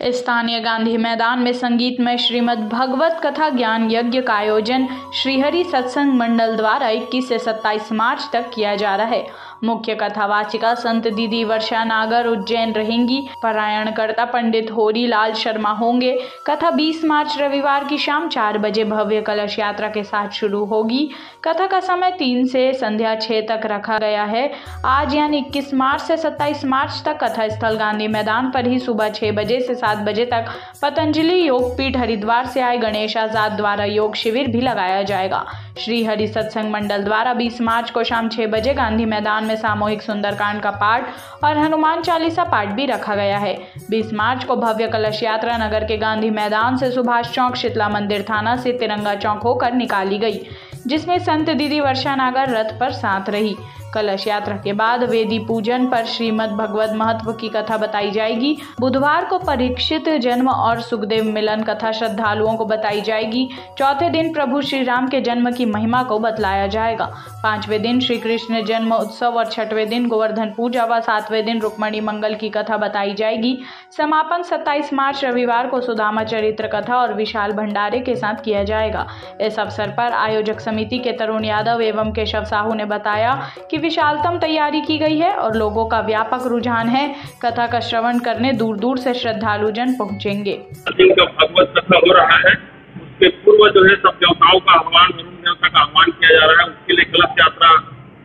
स्थानीय गांधी मैदान में संगीतमय श्रीमद् भगवत कथा ज्ञान यज्ञ का आयोजन श्रीहरि सत्संग मंडल द्वारा 21 से 27 मार्च तक किया जा रहा है। मुख्य कथावाचिका संत दीदी वर्षा नागर उज्जैन रहेंगी। पारायणकर्ता पंडित होरी लाल शर्मा होंगे। कथा 20 मार्च रविवार की शाम 4 बजे भव्य कलश यात्रा के साथ शुरू होगी। कथा का समय 3 से संध्या 6 तक रखा गया है। आज यानी 21 मार्च से 27 मार्च तक कथा स्थल गांधी मैदान पर ही सुबह 6 बजे से 7 बजे तक पतंजलि योगपीठ हरिद्वार से आए गणेश आजाद द्वारा योग शिविर भी लगाया जाएगा। श्री हरि सत्संग मंडल द्वारा 20 मार्च को शाम 6 बजे गांधी मैदान में सामूहिक सुंदरकांड का पाठ और हनुमान चालीसा पाठ भी रखा गया है। 20 मार्च को भव्य कलश यात्रा नगर के गांधी मैदान से सुभाष चौक शीतला मंदिर थाना से तिरंगा चौक होकर निकाली गई, जिसमें संत दीदी वर्षा नागर रथ पर साथ रही। कलश यात्रा के बाद वेदी पूजन पर श्रीमद् भगवत महत्व की कथा बताई जाएगी। बुधवार को परीक्षित जन्म और सुखदेव मिलन कथा श्रद्धालुओं को बताई जाएगी। चौथे दिन प्रभु श्री राम के जन्म की महिमा को बतलाया जाएगा। 5वें दिन श्री कृष्ण जन्म उत्सव और 6वें दिन गोवर्धन पूजा व 7वें दिन रुक्मणी मंगल की कथा बताई जाएगी। समापन 27 मार्च रविवार को सुदामा चरित्र कथा और विशाल भंडारे के साथ किया जाएगा। इस अवसर पर आयोजक समिति के तरुण यादव एवं केशव साहू ने बताया कि विशालतम तैयारी की गई है और लोगों का व्यापक रुझान है। कथा का श्रवण करने दूर दूर से श्रद्धालु जन पहुंचेंगे। भगवत कथा हो रहा है, उसके पूर्व जो है सब देवताओं का आह्वान, वरुण देवता का आह्वान किया जा रहा है। उसके लिए कलश यात्रा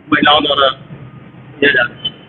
महिलाओं द्वारा किया जा रहा है।